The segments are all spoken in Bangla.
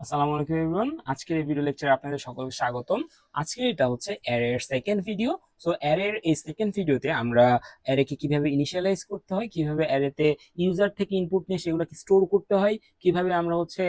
আসসালামু আলাইকুম এভরিওয়ান। আজকের এই ভিডিও লেকচারে আপনাদের সকলকে স্বাগতম। আজকের এটা হচ্ছে অ্যারে এর সেকেন্ড ভিডিও। সো অ্যারে এর এই সেকেন্ড ভিডিওতে আমরা অ্যারেকে কিভাবে ইনিশিয়ালাইজ করতে হয়, কিভাবে অ্যারেতে ইউজার থেকে ইনপুট নিয়ে সেগুলোকে স্টোর করতে হয়, কিভাবে আমরা হচ্ছে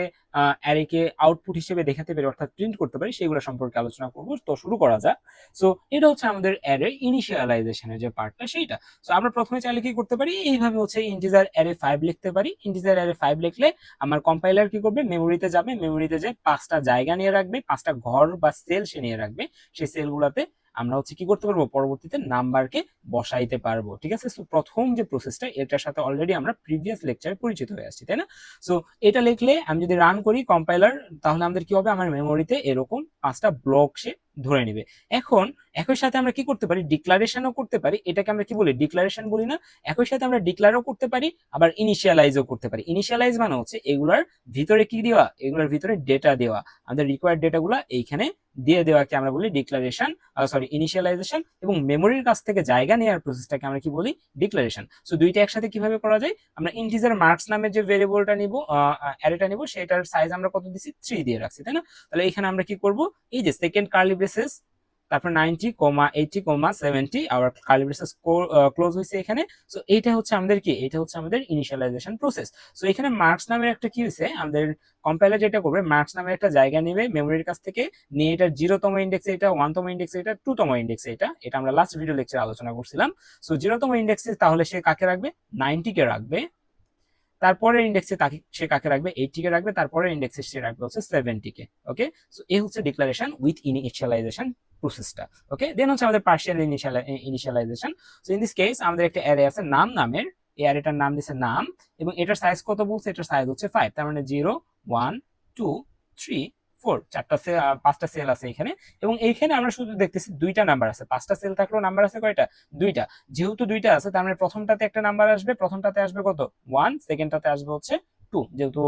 অ্যারেকে আউটপুট হিসেবে দেখাতে পারি অর্থাৎ প্রিন্ট করতে পারি, সেগুলো সম্পর্কে আলোচনা করব। তো শুরু করা যাক। সো এটা হচ্ছে আমাদের অ্যারে ইনিশিয়ালাইজেশনের যে পার্টটা সেইটা। সো আমরা প্রথমে চাইলে কি করতে পারি, এইভাবে হচ্ছে ইন্টিজার অ্যারে 5 লিখতে পারি। ইন্টিজার অ্যারে 5 লিখলে আমার কম্পাইলার কি করবে, মেমোরিতে যাবে, মেমোরিতে যে 5টা জায়গা নিয়ে রাখবে, 5টা ঘর বা সেল সে নিয়ে রাখবে। সেই সেলগুলোতে আমরা হচ্ছে কি করতে পারবো, পরবর্তীতে নাম্বারকে বসাইতে পারবো। ঠিক আছে, সো প্রথম যে প্রসেসটা, এটার সাথে অলরেডি আমরা প্রিভিয়াস লেকচারে পরিচিত হয়ে আসছি, তাই না? সো এটা লিখলে আমি যদি রান করি কম্পাইলার, তাহলে আমাদের কি হবে, আমার মেমোরিতে এরকম 5টা ব্লক সে ধরে নেবে। এখন একই সাথে আমরা কি করতে পারি, ডিক্লারেশনও করতে পারি। এটাকে আমরা কি বলি, ডিক্লারেশন বলি না? একই সাথে আমরা ডিক্লারও করতে পারি, আবার ইনিশিয়ালাইজও করতে পারি। ইনিশিয়ালাইজ মানে হচ্ছে এগুলার ভিতরে কি দেওয়া, এগুলোর ভিতরে ডেটা দেওয়া, আমাদের রিকোয়ার্ড ডেটাগুলো এইখানে দিয়ে দেওয়াকে আমরা বলি ডিক্লারেশন, ইনিশিয়ালাইজেশন। এবং মেমোরির কাছ থেকে জায়গা নেওয়ার প্রসেসটাকে আমরা কি বলি, ডিক্লারেশন। সো দুইটা একসাথে কিভাবে করা যায়, আমরা ইন্টিজার মার্কস নামের যে ভেরিয়েবলটা নিব, অ্যারেটা নিব, সেটার সাইজ আমরা কত দিছি, 3 দিয়ে রাখছি, তাই না? তাহলে এখানে আমরা কি করব, এই যে সেকেন্ড কার্লি ব্রেসেস, তারপর 90,80,70 আবার কার্লি ব্রেসেস ক্লোজ হয়েছে এখানে। সো এইটা হচ্ছে আমাদের কি, এটা হচ্ছে আমাদের ইনিশিয়ালাইজেশন প্রসেস। সো এখানে মার্কস নামের একটা কি হয়েছে, আমাদের কম্পাইলার যেটা করবে, মার্কস নামের একটা জায়গা নেবে মেমোরির কাছ থেকে নিয়ে, এটা 0তম ইন্ডেক্সে, এটা 1তম ইন্ডেক্সে, এটা 2তম ইন্ডেক্সে, এটা আমরা লাস্ট ভিডিও লেকচারে আলোচনা করছিলাম। সো 0তম ইন্ডেক্সে তাহলে সে কাকে রাখবে, 90 কে রাখবে। তারপরে ইন্ডেক্সে সে কাকে রাখবে, 80 কে রাখবে। তারপরে ইন্ডেক্সে সে রাখবে হচ্ছে 70 কে। ওকে, সো এই হচ্ছে ডিক্লারেশন উইথ ইনিশিয়ালাইজেশন প্রসেসটা। ওকে, দেন হচ্ছে আমাদের partial initialization. So in this case আমাদের একটা অ্যারে আছে নাম নামের, এই অ্যারেটার নাম দিছে নাম, এবং এটার সাইজ কত বলছে, এটার সাইজ হচ্ছে 5। তার মানে 0 1 2 3 4, 5টা সেল আছে এখানে। এবং এইখানে আমরা শুধু দেখতেছি দুইটা নাম্বার আছে, 5টা সেল থাকলেও নাম্বার আছে কয়টা, দুইটা। যেহেতু দুইটা আছে, তার মানে প্রথমটাতে একটা নাম্বার আসবে, প্রথমটাতে আসবে কত, 1, সেকেন্ডটাতে আসবে হচ্ছে 2। যেহেতু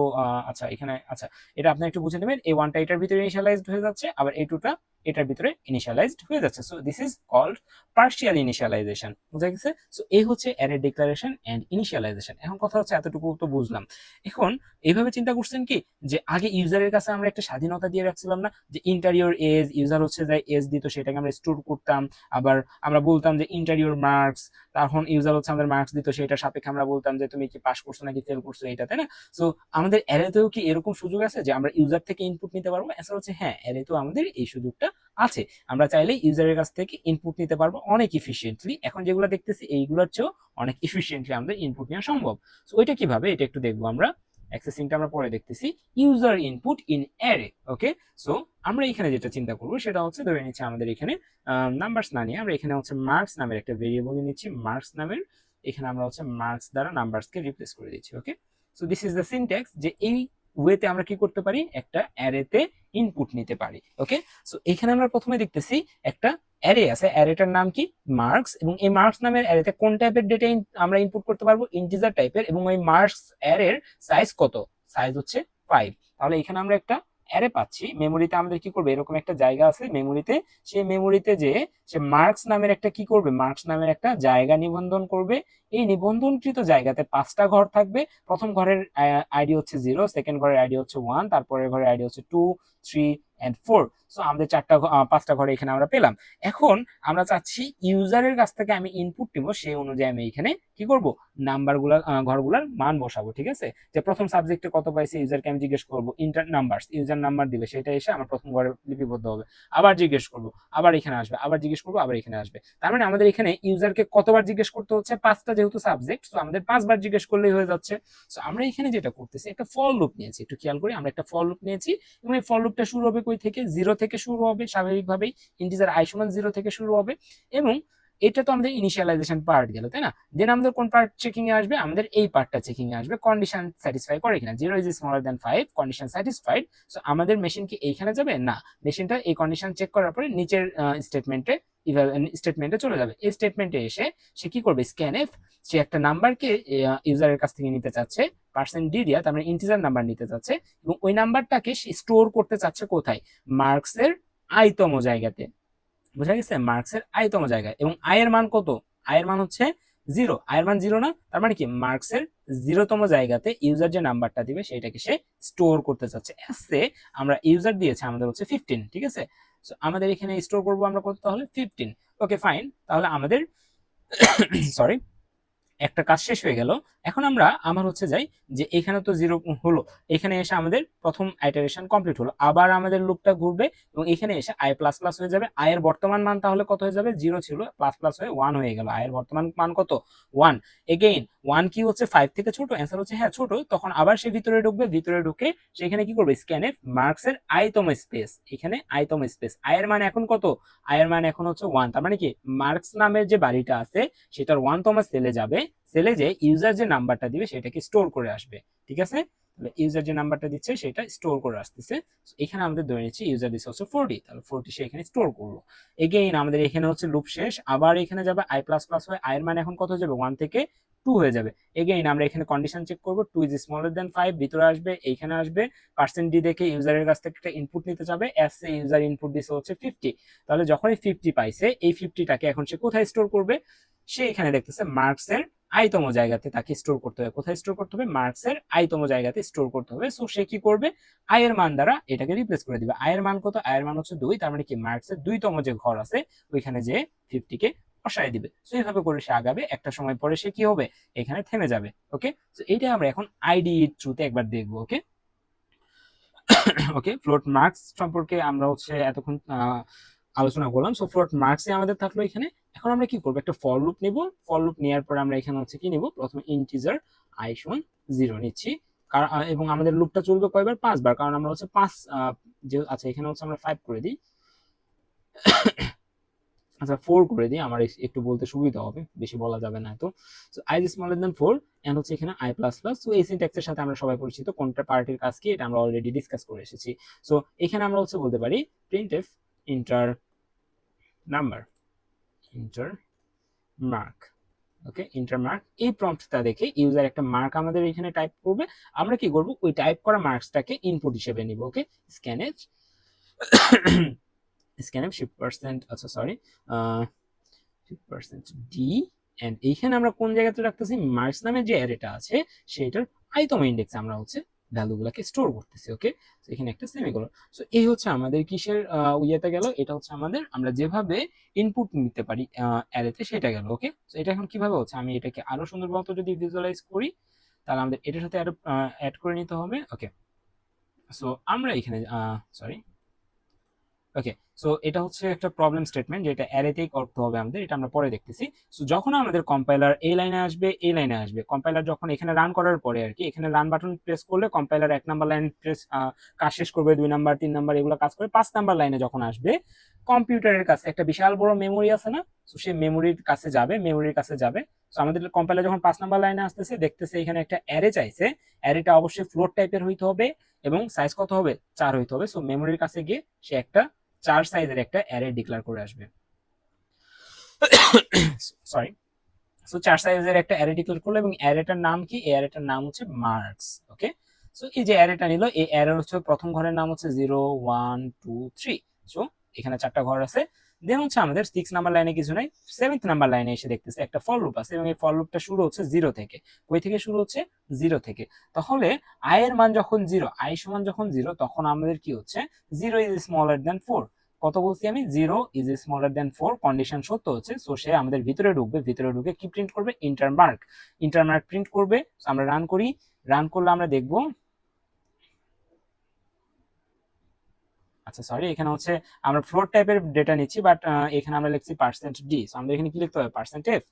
আচ্ছা এখানে, আচ্ছা এটা আপনি একটু বুঝে নেবেন, এই 1টা এটার ভিতরে ইনিশিয়ালাইজড হয়ে যাচ্ছে, আবার এই 2টা এটার ভিতরে ইনিশিয়ালাইজড হয়ে যাচ্ছে। So this is called partial initialization. বুঝা গেছে? সো এই হচ্ছে অ্যারে ডিক্লারেশন এন্ড ইনিশিয়ালাইজেশন। এখন কথা হচ্ছে এতটুকু তো বুঝলাম। এখন এইভাবে চিন্তা করছেন কি, যে আগে ইউজারের কাছে আমরা একটা স্বাধীনতা দিয়ে রাখছিলাম না, যে ইন্টারিয়র এজ, ইউজার হচ্ছে যে এজ দিত সেটাকে আমরা স্টোর করতাম। আবার আমরা বলতাম যে ইন্টারিয়র মার্কস, তখন ইউজার হচ্ছে আমাদের মার্কস দিত, সেটার সাপেক্ষে আমরা বলতাম যে তুমি কি পাস করছো নাকি ফেল করছো, এটা, তাই না? সো আমাদের অ্যারেতেও কি এরকম সুযোগ আছে যে আমরা ইউজার থেকে ইনপুট নিতে পারবো? অ্যান্সার হচ্ছে হ্যাঁ, অ্যারেতেও আমাদের এই সুযোগটা আছে। আমরা চাইলে ইউজারের কাছ থেকে ইনপুট নিতে পারবো অনেক ইফিসিয়েন্টলি। এখন যেগুলো দেখতেছি এইগুলোর চেয়েও অনেক ইফিসিয়েন্টলি আমাদের ইনপুট নেওয়া সম্ভব। সো ওইটা কিভাবে, এটা একটু দেখবো আমরা। অ্যাক্সেসিংটা আমরা পরে দেখতেছি। User input in array. Okay, so আমরা এখানে যেটা চিন্তা করবো সেটা হচ্ছে, ধরে নিচ্ছি আমাদের এখানে নাম্বারস না নিয়ে আমরা এখানে হচ্ছে মার্কস নামের একটা ভেরিয়েবল নিচ্ছি। মার্কস নামের এখানে আমরা হচ্ছে মার্কস দ্বারা নাম্বারসকে রিপ্লেস করে দিচ্ছি। Okay, so this is the syntax, যে এই ওয়েতে আমরা কি করতে পারি, একটা অ্যারেতে ইনপুট নিতে পারি। ওকে, সো এখানে আমরা প্রথমে দেখতেছি একটা অ্যারে আছে, অ্যারেটার নাম কি, মার্কস। এবং এই মার্কস নামের অ্যারেতে কোন টাইপের ডেটা আমরা ইনপুট করতে পারবো, ইন্টিজার টাইপের। এবং ওই মার্কস অ্যারের সাইজ কত, সাইজ হচ্ছে 5। তাহলে এখানে আমরা একটা অ্যারে পাচ্ছি। মেমোরিতে আমাদের কি করবে, এরকম একটা জায়গা আছে মেমোরিতে, সেই মেমোরিতে যে সে মার্কস নামের একটা কি করবে, মার্কস নামের একটা জায়গা নিবন্ধন করবে। এই নিবন্ধনকৃত জায়গাতে 5টা ঘর থাকবে। প্রথম ঘরের আইডি হচ্ছে 0, সেকেন্ড ঘরের আইডি হচ্ছে 1, তারপরের ঘরের আইডি হচ্ছে 2 3 and 4। সো আমাদের 5টা ঘরে এখানে আমরা পেলাম। এখন আমরা চাচ্ছি ইউজারের কাছ থেকে আমি ইনপুট নিব, সেই অনুযায়ী আমি এখানে কি করব, নাম্বারগুলা ঘরগুলার মান বসাবো। ঠিক আছে, যে প্রথম সাবজেক্টে কত পাইছে ইউজারকে আমি জিজ্ঞেস করবো, ইন্টার নাম্বারস, ইউজার নাম্বার দিবে, সেটা এসে আমার প্রথম ঘরে লিপিবদ্ধ হবে। আবার জিজ্ঞেস করবো, আবার এখানে আসবে, আবার জিজ্ঞেস করবো, আবার এখানে আসবে। তার মানে আমাদের এখানে ইউজারকে কতবার জিজ্ঞেস করতে হচ্ছে, 5টা যেহেতু সাবজেক্ট, তো আমাদের 5বার জিজ্ঞেস করলেই হয়ে যাচ্ছে। সো আমরা এখানে যেটা করতেছি, একটা ফর লুপ নিয়েছি, একটু খেয়াল করি, আমরা একটা ফর লুপ নিয়েছি। এবং এই ফর লুপটা শুরু হবে কই থেকে, 0 থেকে শুরু হবে স্বাভাবিকভাবেই, ইন্টিজার i সমান 0 থেকে শুরু হবে। এবং এটা তো আমাদের ইনিশিয়ালাইজেশন পার্ট গেল, তাই না? দেন আমাদের কোন পার্ট চেকিং এ আসবে, আমাদের এই পার্টটা চেকিং এ আসবে, কন্ডিশন স্যাটিসফাই করে কিনা। 0 is smaller than 5, condition satisfied. So আমাদের মেশিন কি এইখানে যাবে, না, মেশিনটা এই কন্ডিশন চেক করার পরে নিচের স্টেটমেন্টে চলে যাবে। এই স্টেটমেন্টে এসে সে কি করবে, স্ক্যানএফ, সে একটা নাম্বারকে ইউজারের কাছ থেকে নিতে চাচ্ছে, %d দিয়া, তার মানে ইন্টিজার নাম্বার নিতে চাচ্ছে। এবং ওই নাম্বারটাকে সে স্টোর করতে চাচ্ছে কোথায়, মার্কসের i তম জায়গাতে। বুঝা গেছে, মার্কসের i তম জায়গায়। এবং i এর মান কত, i এর মান হচ্ছে জিরো, আয়ের মান জিরো না, তার মানে কি মার্কসের 0তম জায়গাতে ইউজার যে নাম্বারটা দিবে সেটাকে সে স্টোর করতে চাচ্ছে। এসে আমরা ইউজার দিয়েছে আমাদের হচ্ছে 15, ঠিক আছে। সো আমাদের এখানে স্টোর করবো আমরা কত, তাহলে 15। ওকে ফাইন, তাহলে আমাদের সরি একটা কাজ শেষ হয়ে গেল। এখন আমার হচ্ছে যাই যে এখানে তো জিরো হলো, এখানে এসে আমাদের প্রথম আইটারেশন কমপ্লিট হলো, আবার আমাদের লুপটা ঘুরবে এবং এখানে এসে আই প্লাস প্লাস হয়ে যাবে। আয়ের বর্তমান মান তাহলে কত হয়ে যাবে, জিরো ছিল প্লাস প্লাস হয়ে 1 হয়ে গেল। আয়ের বর্তমান মান কত, 1। এগেইন 1 কি হচ্ছে 5 থেকে ছোট, অ্যান্সার হচ্ছে হ্যাঁ ছোট। তখন আবার সে ভিতরে ঢুকবে, ভিতরে ঢুকে সেখানে কি করবে, স্ক্যানে মার্কসের আইতম স্পেস, এখানে আইতম স্পেস, আয়ের মান এখন কত, আয়ের মান এখন হচ্ছে 1। তার মানে কি মার্কস নামের যে বাড়িটা আছে সেটার 1তম সেলে যাবে, সেলে যে ইউজার যে নাম্বারটা দিবে সেটাকে স্টোর করে আসবে, ঠিক আছে। তাহলে ইউজার যে নাম্বারটা দিচ্ছে সেটা স্টোর করে আসতেছে। এখানে আমাদের ধরে নিচ্ছি ইউজার দিচ্ছে হচ্ছে 40, তাহলে 40 সে এখানে স্টোর করলো। এগেইন আমাদের এখানে হচ্ছে লুপ শেষ, আবার এখানে যাবে আই প্লাস প্লাস হয়ে আয়ের মান এখন কত যাবে, 1 থেকে 2 হয়ে যাবে। এগেইন আমরা এখানে কন্ডিশন চেক করবো, 2 ইজ স্মলার দেন 5, ভিতরে আসবে, এইখানে আসবে, পার্সেন্ট ডি দেখে ইউজারের কাছ থেকে একটা ইনপুট নিতে যাবে, এস এ ইউজার ইনপুট দিচ্ছে হচ্ছে 50। তাহলে যখনই 50 পাইছে, এই 50টাকে এখন সে কোথায় স্টোর করবে, সে এখানে দেখতেছে মার্কসের আইতম জায়গাতে তাকে স্টোর করতে হবে। কোথায় স্টোর করতে হবে, মার্কসের আইতম জায়গাতে স্টোর করতে হবে। সো সে কি করবে, আয়ের মান দ্বারা এটাকে রিপ্লেস করে দিবে। আয়ের মান কত, আয়ের মান হচ্ছে 2, তার মানে কি মার্কসের 2তম যে ঘর আছে ওইখানে যে 50কে বসায় দিবে। সো এইভাবে করে সে আগাবে, একটা সময় পরে সে কি হবে, এখানে থেমে যাবে। ওকে, সো এইটা আমরা এখন আইডি থ্রুতে একবার দেখবো। ওকে ওকে, ফ্লোট মার্কস সম্পর্কে আমরা হচ্ছে এতক্ষণ আলোচনা করলাম। সো ফ্লোট মার্কসে আমাদের থাকলো এখানে। এখন আমরা কি করবো, একটা ফর লুপ নিব। ফর লুপ নেওয়ার পর আমরা এখানে হচ্ছে কি নিব, প্রথমে ইন্টিজার আই সমান 0 নিচ্ছি, এবং আমাদের লুপটা চলবে কয়বার, 5 বার, কারণ আমরা হচ্ছে 5 যে আচ্ছা এখানে হচ্ছে আমরা 5 করে দিই, আচ্ছা 4 করে দিই, আমার একটু বলতে সুবিধা হবে, বেশি বলা যাবে না। তো so I is smaller than 4 and হচ্ছে এখানে আই প্লাস প্লাস। সো এই সিনট্যাক্সের সাথে আমরা সবাই পরিচিত, কোনটা পার্টির কাজ কি এটা আমরা অলরেডি ডিসকাস করে এসেছি। সো এখানে আমরা হচ্ছে বলতে পারি printf enter number, enter mark. Okay, enter mark, এই প্রম্পটটা দেখে ইউজার একটা মার্ক আমাদের এখানে টাইপ করবে, আমরা কি করব, ওই টাইপ করা মার্কসটাকে ইনপুট হিসেবে নিব। ওকে, স্ক্যানেজ স্ক্যানেজ শিফট পার্সেন্ট, আচ্ছা sorry shift percent D, and এইখানে আমরা কোন জায়গাতে রাখতেছি, মার্কস নামে যে অ্যারেটা আছে সেটার আইতম ইন্ডেক্স আমরা হচ্ছে ভ্যালুগুলোকে স্টোর করতেছি। ওকে, তো এখানে একটা সেমিকোলন। সো এই হচ্ছে আমাদের কিসের ইয়েতে গেল, এটা হচ্ছে আমাদের আমরা যেভাবে ইনপুট নিতে পারি অ্যারেতে সেটা গেল। ওকে, তো এটা এখন কিভাবে হচ্ছে, আমি এটাকে আরো সুন্দর মতো যদি ভিজুয়ালাইজ করি তাহলে আমাদের এটার সাথে আরো অ্যাড করে নিতে হবে। ওকে, সো আমরা এখানে সরি ওকে, সো এটা হচ্ছে একটা প্রবলেম স্টেটমেন্ট যেটা অ্যারেতেই করতে হবে আমাদের, এটা আমরা পরে দেখতেছি। সো যখন আমাদের কম্পাইলার এই লাইনে আসবে, এই লাইনে আসবে, কম্পাইলার যখন এখানে রান করার পরে আর কি, এখানে রান বাটন প্রেস করলে কম্পাইলার 1 নাম্বার লাইন প্রেস কাজ শেষ করবে, 2 নাম্বার 3 নাম্বার এগুলো কাজ করে, 5 নাম্বার লাইনে যখন আসবে কম্পিউটারের কাছে একটা বিশাল বড় মেমোরি আছে না, সো সেই মেমোরির কাছে যাবে, মেমোরির কাছে যাবে। সো আমাদের কম্পাইলার যখন 5 নাম্বার লাইনে আসতেছে, দেখতেছে এখানে একটা অ্যারে চাইছে, অ্যারেটা অবশ্যই ফ্লোট টাইপের হইতে হবে এবং সাইজ কত হবে, 4 হইতে হবে। সো মেমোরির কাছে গিয়ে সে একটা 4 সাইজের একটা অ্যারে ডিক্লেয়ার করে আসবে, সরি। সো 4 সাইজের একটা অ্যারে ডিক্লেয়ার করলো এবং অ্যারেটার নাম কি, এই অ্যারেটার নাম হচ্ছে মার্কস। ওকে, সো এই যে অ্যারেটা নিল, এই অ্যারের হচ্ছে প্রথম ঘরের নাম হচ্ছে 0 1 2 3। সো এখানে 4টা ঘর আছে। দেন হচ্ছে আমাদের 6 নাম্বার লাইনে কিছু নাই, 7th নাম্বার লাইনে এসে দেখতেছে একটা ফর লুপ আছে এবং এই ফর লুপটা শুরু হচ্ছে 0 থেকে। কই থেকে শুরু হচ্ছে, 0 থেকে। তাহলে আই এর মান যখন 0, আই সমান যখন 0, তখন আমাদের কি হচ্ছে, 0 ইজ স্মলার দেন 4। কত বলছি আমি, 0 ইজ স্মলার দেন 4, কন্ডিশন সত্য হচ্ছে। সো সে আমাদের ভিতরে ঢুকবে, ভিতরে ঢুকে কি প্রিন্ট করবে, inter mark, inter mark print করবে। আমরা রান করি, রান করলে আমরা দেখব, আচ্ছা সরি, এখানে হচ্ছে আমরা ফ্লোট টাইপের ডেটা নিচ্ছি, বাট এখানে আমরা লিখছি পার্সেন্ট ডি। সো আমাদের এখানে কি লিখতে হবে, পার্সেন্ট এফ।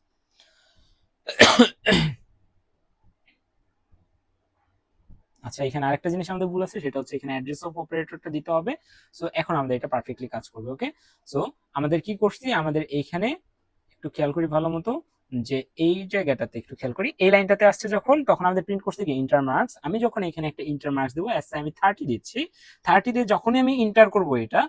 আচ্ছা এখানে আরেকটা জিনিস আমাদের ভুল আছে, সেটা হচ্ছে এখানে অ্যাড্রেস অফ অপারেটরটা দিতে হবে। সো এখন আমাদের এটা পারফেক্টলি কাজ করবে। ওকে, সো আমাদের কি করছি, আমাদের এইখানে একটু খেয়াল করি ভালো মতো, যে এই জায়গাটাতে একটু খেয়াল করি, এই লাইনটাতে আসছে যখন, তখন আমাদের প্রিন্ট করছে কি, ইন্টার মার্কস। আমি যখন এখানে একটা ইন্টার মার্কস দেবো, আমি 30 দিচ্ছি, 30 দিয়ে যখনই আমি ইন্টার করব, এটা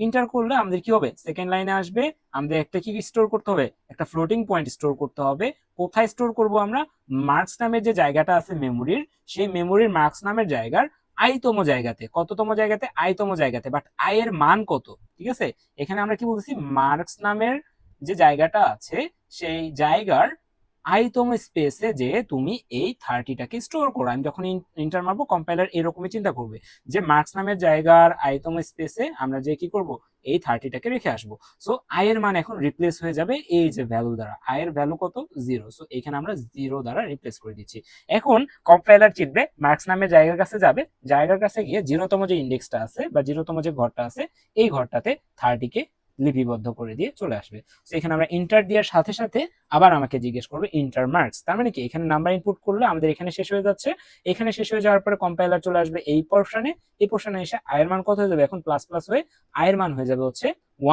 ইন্টার করলে আমাদের কি হবে, সেকেন্ড লাইনে আসবে, আমাদের একটা কি স্টোর করতে হবে, একটা ফ্লোটিং পয়েন্ট স্টোর করতে হবে। কোথায় স্টোর করব আমরা, মার্কস নামের যে জায়গাটা আছে মেমোরির, সেই মেমোরির মার্কস নামের জায়গার আইতম জায়গাতে, কততম জায়গাতে, আইতম জায়গাতে, বাট আই এর মান কত, ঠিক আছে। এখানে আমরা কি বলতেছি, মার্কস নামের যে জায়গাটা আছে সেই জায়গার আইতম স্পেসে যে তুমি এই 30টাকে স্টোর করো। আমি যখন ইন্টার মারবো কম্পাইলার এরকমই চিন্তা করবে যে মার্কস নামের জায়গার আইতম স্পেসে আমরা যে কি করব, এই 30টাকে রেখে আসবো। সো আই এর মান এখন রিপ্লেস হয়ে যাবে এই যে ভ্যালু দ্বারা। আই এর ভ্যালু কত, 0। সো এখানে আমরা 0 দ্বারা রিপ্লেস করে দিচ্ছি। এখন কম্পাইলার চিনবে মার্কস নামের জায়গার কাছে যাবে, জায়গার কাছে গিয়ে 0তম যে ইন্ডেক্সটা আছে বা 0তম যে ঘরটা আছে এই ঘরটাতে 30কে লিপিবদ্ধ করে দিয়ে চলে আসবে। তো এখানে আমরা ইন্টার দেওয়ার সাথে সাথে আবার আমাকে জিজ্ঞেস করবে ইন্টার মার্কস, তার মানে কি এখানে নাম্বার ইনপুট করলে আমাদের এখানে শেষ হয়ে যাচ্ছে। এখানে শেষ হয়ে যাওয়ার পরে কম্পাইলার চলে আসবে এই পোরশনে, এই পোরশনে এসে আয়ের মান কত হয়ে যাবে, এখন প্লাস প্লাস হয়ে আয়ের মান হয়ে যাবে হচ্ছে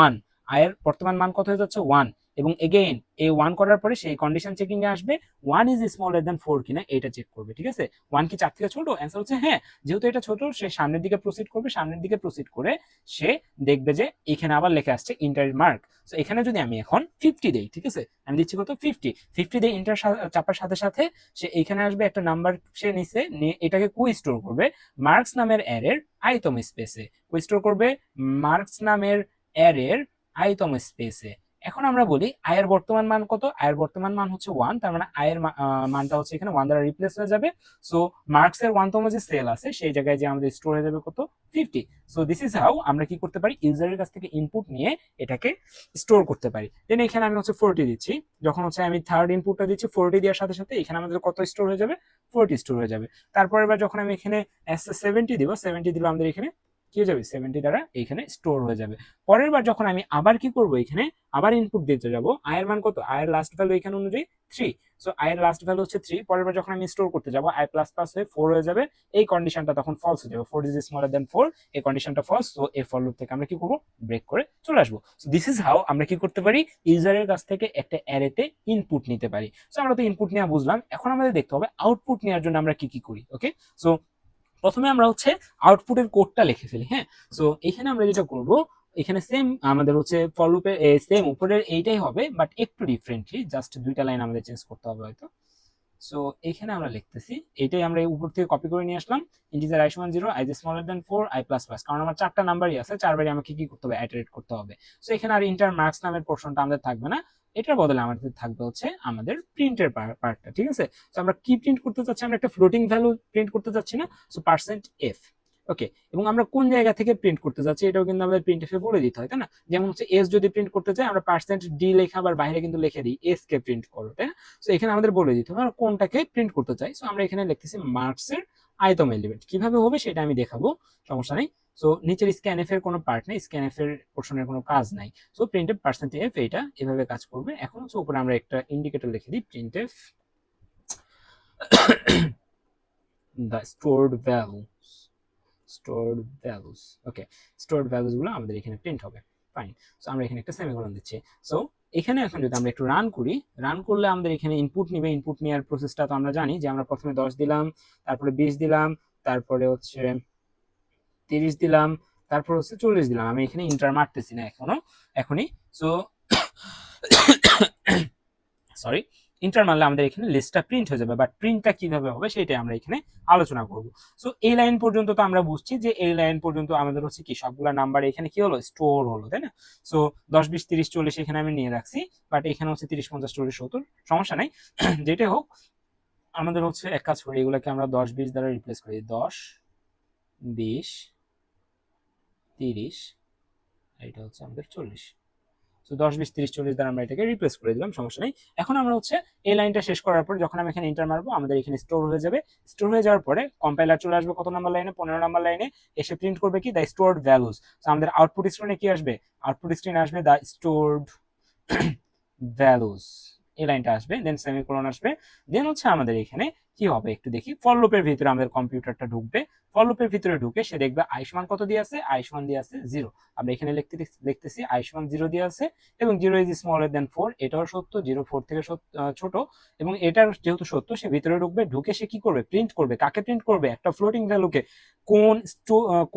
1। আয়ের বর্তমান মান কত হয়ে যাচ্ছে 1, এবং এগেইন এই 1 করার পরে সেই কন্ডিশন চেকিং এ আসবে 1 ইজ স্মলার দ্যান 4 কিনা এটা চেক করবে। ঠিক আছে, 1 কি 4 থেকে ছোট, অ্যান্সার হচ্ছে হ্যাঁ। যেহেতু এটা ছোট সে সামনের দিকে প্রসিড করবে, সামনের দিকে প্রসিড করে সে দেখবে যে এখানে আবার লেখা আসছে ইন্টার মার্ক। তো এখানে যদি আমি এখন 50 দেই, ঠিক আছে, আমি দিচ্ছি কত 50 দিয়ে ইন্টার চাপার সাথে সাথে সে এখানে আসবে একটা নাম্বার সে নিচে নিয়ে এটাকে কো স্টোর করবে মার্কস নামের অ্যারের আইতম স্পেসে, কো স্টোর করবে মার্কস নামের অ্যারের আইতম স্পেসে। এখন আমরা বলি আয়ের বর্তমান মান কত, আয়ের বর্তমান মান হচ্ছে 1, তার মানে আয়ের মানটা হচ্ছে এখানে 1 দ্বারা রিপ্লেস হয়ে যাবে। সো মার্কস এর 1তম যে সেল আছে সেই জায়গায় যে আমাদের স্টোর হয়ে যাবে কত 50। সো দিস ইজ হাউ আমরা কি করতে পারি, ইউজারের কাছ থেকে ইনপুট নিয়ে এটাকে স্টোর করতে পারি। দেন এখানে আমি হচ্ছে 40 দিচ্ছি, যখন হচ্ছে আমি থার্ড ইনপুটটা দিচ্ছি 40 দেওয়ার সাথে সাথে এখানে আমাদের কত স্টোর হয়ে যাবে, 40 স্টোর হয়ে যাবে। তারপরে এবার যখন আমি এখানে 70 দিব, 70 দিলে আমাদের এখানে কি হয়ে যাবে, 70 দ্বারা এখানে স্টোর হয়ে যাবে। পরের বার যখন আমি আবার কি করব, এখানে আবার ইনপুট দিতে যাব, আয়ের মান কত, আয়ের লাস্ট ভ্যালু এখানে অনুযায়ী 3। সো আয়ের লাস্ট ভ্যালু হচ্ছে 3। পরের বার যখন আমি স্টোর করতে যাব আই প্লাস প্লাস হয়ে 4 হয়ে যাবে, এই কন্ডিশনটা তখন ফলস হয়ে যাবে, 4 ইজ স্মলার দ্যান 4, এই কন্ডিশনটা ফলস। সো এই ফর লুপ থেকে আমরা কি করব, ব্রেক করে চলে আসবো। সো দিস ইজ হাউ আমরা কি করতে পারি, ইউজারের কাছ থেকে একটা অ্যারেতে ইনপুট নিতে পারি। সো আমরা তো ইনপুট নেওয়া বুঝলাম, এখন আমাদের দেখতে হবে আউটপুট নেওয়ার জন্য আমরা কি কি করি। ওকে, সো প্রথমে আমরা হচ্ছে আউটপুটের কোডটা লিখে ফেলি। হ্যাঁ, সো এখানে আমরা যেটা করব, এখানে সেম আমাদের হচ্ছে ফর লুপের সেম উপরের এইটাই হবে, বাট একটু ডিফারেন্টলি, জাস্ট দুইটা লাইন আমাদের চেঞ্জ করতে হবে হয়তো। সো এখানে আমরা লিখতেছি, এটাই আমরা উপর থেকে কপি করে নিয়ে আসলাম, ইন্টিজার i সমান 0, i smaller than 4, i plus plus, কারণ আমার 4টা নাম্বারই আছে, 4বারই আমাকে কি করতে হবে, ইটারেট করতে হবে। সো এখানে আর ইন্টার মার্কস নামের পোরশনটা আমাদের থাকবে না, এটার বদলে আমাদের থাকবে হচ্ছে আমাদের প্রিন্টের পার্টটা। ঠিক আছে, তো আমরা কি প্রিন্ট করতে চাচ্ছি, আমরা একটা ফ্লোটিং ভ্যালু প্রিন্ট করতে চাচ্ছি না, সো %f। ওকে, এবং আমরা কোন জায়গা থেকে প্রিন্ট করতে যাচ্ছি এটাও কিন্তু আমাদের প্রিন্ট এফে বলে দিতে হয়, তাই না? যেমন হচ্ছে এস যদি প্রিন্ট করতে চাই আমরা %d লেখা আবার বাইরে কিন্তু লিখে দিই এস কে প্রিন্ট করো, তাই না? সো এখানে আমাদের বলে দিতে হবে আমরা কোনটাকে প্রিন্ট করতে চাই। সো আমরা এখানে লিখতেছি মার্কস এর আইতম এলিমেন্ট, কিভাবে হবে সেটা আমি দেখাবো, সমস্যা নেই। সো নিচের স্ক্যানএফ এর কোনো পার্ট নেই, স্ক্যানএফ এর পোরশনের কোনো কাজ নাই। সো প্রিন্টএফ %f এটা এভাবে কাজ করবে। এখন হচ্ছে উপরে আমরা একটা ইন্ডিকেটর লিখে দিই, printf the stored values। Okay, stored values গুলো আমাদের এখানে প্রিন্ট হবে, ফাইন। সো আমরা এখানে একটা সেমিকোলন দিচ্ছি। সো এখানে এখন যদি আমরা একটু রান করি, রান করলে আমাদের এখানে ইনপুট নিবে, ইনপুট নেওয়ার প্রসেসটা তো আমরা জানি যে আমরা প্রথমে 10 দিলাম, তারপরে 20 দিলাম, তারপরে হচ্ছে 30 দিলাম, তারপর হচ্ছে 40 দিলাম। আমি এখানে ইন্টার মারতেছি না এখনই। সো সরি, ইন্টার মারলে আমাদের এখানে লিস্টটা প্রিন্ট হয়ে যাবে, বাট প্রিন্টটা কিভাবে হবে সেটাই আমরা এখানে আলোচনা করব। সো এই লাইন পর্যন্ত তো আমরা বুঝছি যে এই লাইন পর্যন্ত আমাদের হচ্ছে কি সবগুলা নাম্বার এখানে কি হলো, স্টোর হলো, তাই না? সো 10 20 30 40 এখানে আমি নিয়ে রাখছি, বাট এখানে হচ্ছে 30 50 40 70, সমস্যা নাই। যেটা হোক আমাদের হচ্ছে এক কাজ করি, এগুলোকে আমরা 10 20 দ্বারা রিপ্লেস করি, 10 20 30, এটা হচ্ছে আমাদের 40। সো 10 20 30 40 দ্বারা আমরা এটাকে রিপ্লেস করে দিলাম, সমস্যা নেই। এখন আমরা হচ্ছে এই লাইনটা শেষ করার পর যখন আমি এখানে এন্টার মারবো আমাদের এখানে স্টোর হয়ে যাবে। স্টোর হয়ে যাওয়ার পরে কম্পাইলার চলে আসবে কত নাম্বার লাইনে, 15 নাম্বার লাইনে, এসে প্রিন্ট করবে কি দ্য স্টোরড ভ্যালুস। সো আমাদের আউটপুট স্ক্রিনে কি আসবে, আউটপুট স্ক্রিনে আসবে দ্য স্টোরড ভ্যালুস, এই লাইনটা আসবে, দেন সেমিকোলন আসবে। দেন হচ্ছে আমাদের এখানে কি হবে একটু দেখি, ফর লুপের ভিতরে আমাদের কম্পিউটারটা ঢুকবে, ফর লুপের ভিতরে ঢুকে সে দেখবে i সমান কত দিয়ে আছে, i সমান দিয়ে আছে 0। আমরা এখানে লিখতেছি i সমান 0 দিয়ে আছে, এবং 0 ইজ স্মলার দ্যান 4, এটাও সত্য, 0 4 থেকে ছোট, এবং এটার যেহেতু সত্য সে ভিতরে ঢুকবে, ঢুকে সে কি করবে, প্রিন্ট করবে, কাকে প্রিন্ট করবে, একটা ফ্লোটিং ভ্যালুকে।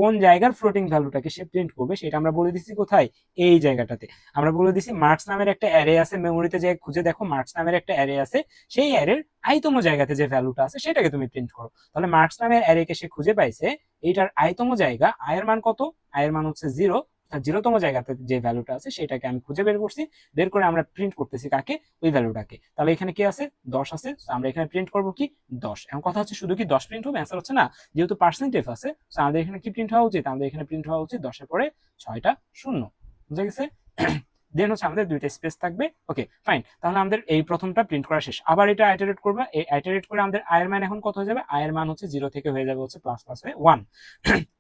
কোন জায়গার ফ্লোটিং ভ্যালুটাকে সে প্রিন্ট করবে সেটা আমরা বলে দিচ্ছি কোথায়, এই জায়গাটাতে আমরা বলে দিচ্ছি মার্কস নামের একটা অ্যারে আছে, মেমোরিতে যে খুঁজে দেখো মার্কস নামের একটা অ্যারে আছে, সেই অ্যারের আইতম জায়গাতে যে ভ্যালুটা আছে সেটাকে তুমি প্রিন্ট করো। তাহলে মার্কস নামের অ্যারেকে সে খুঁজে পাইছে, এইটার আইতম জায়গা, আয়ের মান কত, আয়ের মান হচ্ছে 0, অর্থাৎ 0তম জায়গাতে যে ভ্যালুটা আছে সেটাকে আমি খুঁজে বের করছি, বের করে আমরা প্রিন্ট করতেছি কাকে, ওই ভ্যালুটাকে। তাহলে এখানে কি আছে, 10 আছে, আমরা এখানে প্রিন্ট করব কি 10। এখন কথা হচ্ছে শুধু কি 10 প্রিন্ট হবে, অ্যান্সার হচ্ছে না, যেহেতু পার্সেন্টেজ আছে আমাদের এখানে কি প্রিন্ট হওয়া উচিত, আমাদের এখানে প্রিন্ট হওয়া উচিত 10 এর পরে 6টা শূন্য। বুঝা গেছে? দেন হচ্ছে আমাদের দুইটা স্পেস থাকবে। ওকে ফাইন, তাহলে আমাদের এই প্রথমটা প্রিন্ট করা শেষ। আবার এটা আইটারেট করবা, এই আইটারেট করে আমাদের আয়ের মান এখন কত হয়ে যাবে, আয়ের মান হচ্ছে 0 থেকে হয়ে যাবে হচ্ছে প্লাস প্লাস হয়ে 1।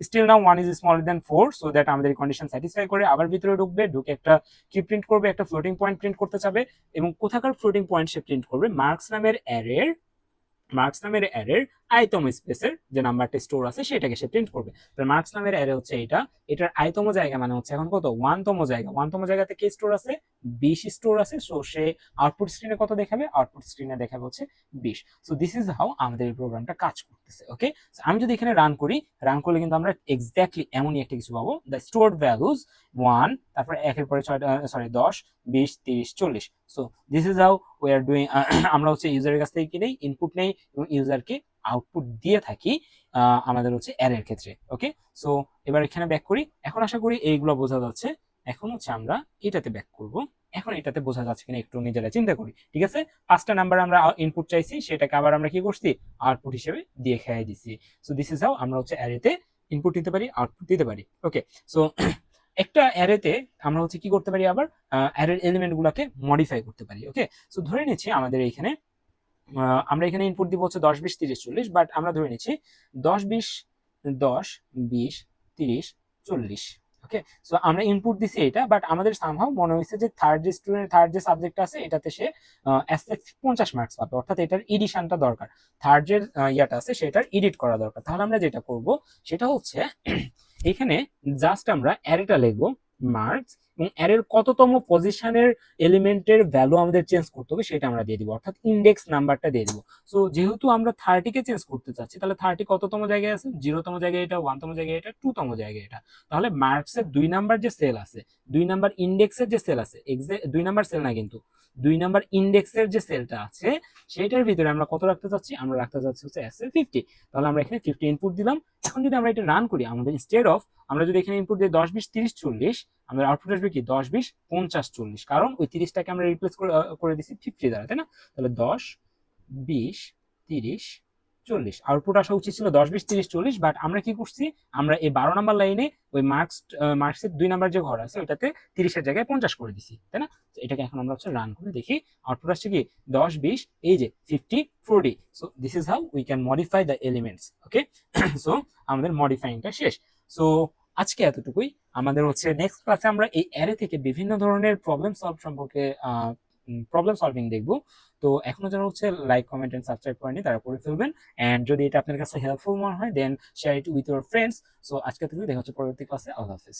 Still now 1 is smaller than 4, so that আমাদের কন্ডিশন স্যাটিসফাই করে আবার ভিতরে ঢুকবে, ঢুকে একটা কি প্রিন্ট করবে, একটা ফ্লোটিং পয়েন্ট প্রিন্ট করতে চাবে। এবং কোথাকার ফ্লোটিং পয়েন্ট সে প্রিন্ট করবে, মার্কস নামের অ্যারের আইতম স্পেসের যে নাম্বারটা স্টোর আছে সেটাকে সে প্রিন্ট করবে। তাহলে মার্কস নামের অ্যারে হচ্ছে এটা, এটার আইতম জায়গা মানে হচ্ছে এখন কত, 1তম জায়গা। 1তম জায়গাতে কি স্টোর আছে, 20 স্টোর আছে। সো সে আউটপুট স্ক্রিনে কত দেখাবে, আউটপুট স্ক্রিনে দেখাবে হচ্ছে 20। সো দিস ইজ হাউ আমাদের এই প্রোগ্রামটা কাজ করতেছে। ওকে, আমি যদি এখানে রান করলে কিন্তু আমরা এক্স্যাক্টলি এমনই একটা কিছু পাবো, দ্য স্টোরড ভ্যালুজ 1, তারপর একের পরে 10, 20, 30, 40। So this is how we are doing. আমরা হচ্ছে ইউজারের কাছ থেকে কি নেই, ইনপুট নেই এবং ইউজারকে আউটপুট দিয়ে থাকি আমাদের হচ্ছে অ্যারের ক্ষেত্রে। ওকে, সো এবার এখানে ব্যাক করি। এখন আশা করি এইগুলো বোঝা যাচ্ছে। এখন হচ্ছে আমরা এটাতে ব্যাক করব। এখন এটাতে বোঝা যাচ্ছে কিনা একটু নিজেরা চিন্তা করি। ঠিক আছে, 5টা নাম্বার আমরা ইনপুট চাইছি, সেটাকে আবার আমরা কি করছি, আউটপুট হিসেবে দিয়ে খেয়ে দিছি। সো দিস ইজ হাউ আমরা হচ্ছে অ্যারেতে ইনপুট দিতে পারি, আউটপুট দিতে পারি। ওকে, সো একটা অ্যারেতে আমরা হচ্ছে কি করতে পারি, আবার অ্যারের এলিমেন্ট গুলাকে মডিফাই করতে পারি। ওকে, সো ধরে নিচ্ছি আমাদের এইখানে আমরা এখানে ইনপুট দিব হচ্ছে 10, 20, 30, 40, বাট আমরা ধরে নিচ্ছি 10, 20, 10, 20, 30, 40। ওকে, সো আমরা ইনপুট দিছি এটা, বাট আমাদের সামহাও মনে হয়েছে যে থার্ড যে সাবজেক্ট আছে এটাতে সে 50 মার্কস পাবে, অর্থাৎ এটার এডিশনটা দরকার, থার্ড যে ইয়াটা আছে সেটার এডিট করা দরকার। তাহলে আমরা যেটা করব সেটা হচ্ছে এখানে জাস্ট আমরা অ্যারেটা লিখবো মার্কস, এবং অ্যারের কততম পজিশনের এলিমেন্টের ভ্যালু আমাদের চেঞ্জ করতে হবে সেটা আমরা দিয়ে দিব, অর্থাৎ ইন্ডেক্স নাম্বারটা দিয়ে দিব। সো যেহেতু আমরা 30কে চেঞ্জ করতে চাচ্ছি, তাহলে 30 কততম জায়গায় আছে, 0তম জায়গায় এটা, 1তম জায়গায় এটা, 2তম জায়গায় এটা। তাহলে মার্কসের 2 নাম্বার যে সেল আছে, 2 নাম্বার ইন্ডেক্সের যে সেল আছে, 2 নাম্বার সেল না কিন্তু 2 নাম্বার ইন্ডেক্সের যে সেলটা আছে সেটার ভিতরে আমরা কত রাখতে চাচ্ছি, আমরা রাখতে চাচ্ছি হচ্ছে এসএ 50। তাহলে আমরা এখানে 50 ইনপুট দিলাম। এখন যদি আমরা এটা রান করি, আমাদের ইনস্টেড অফ আমরা যদি এখানে ইনপুট দিই 10, 20, 30, 40, আমাদের আউটপুট আসবে কি 10, 20, 50, 40, কারণ ওই 30টাকে আমরা রিপ্লেস করে দিছি 50 দ্বারা, তাই না? তাহলে 10, 20, 30, 40 আউটপুট আসা উচিত ছিল 10, 20, 30, 40, বাট আমরা কি করছি, আমরা এই 12 নাম্বার লাইনে ওই মার্কসের 2 নাম্বার যে ঘর আছে ওইটাতে 30 এর জায়গায় 50 করে দিছি, তাই না? এটাকে এখন আমরা হচ্ছে রান করে দেখি, আউটপুট আসছে কি 10, 20, এই যে 50, 40। So this is how we can modify the elements. Okay, so আমাদের মডিফাইংটা শেষ। সো আজকে এতটুকুই। আমাদের হচ্ছে নেক্সট ক্লাসে আমরা এই অ্যারে থেকে বিভিন্ন ধরনের প্রবলেম সলভিং দেখবো। তো এখনো যারা হচ্ছে লাইক, কমেন্ট এন্ড সাবস্ক্রাইব করেনি তারা করে ফেলবেন, এন্ড যদি এটা আপনার কাছে হেল্পফুল মনে হয় then share it with your friends. So আজকে থেকে দেখা হচ্ছে পরবর্তী ক্লাসে। আল্লাহ হাফেজ।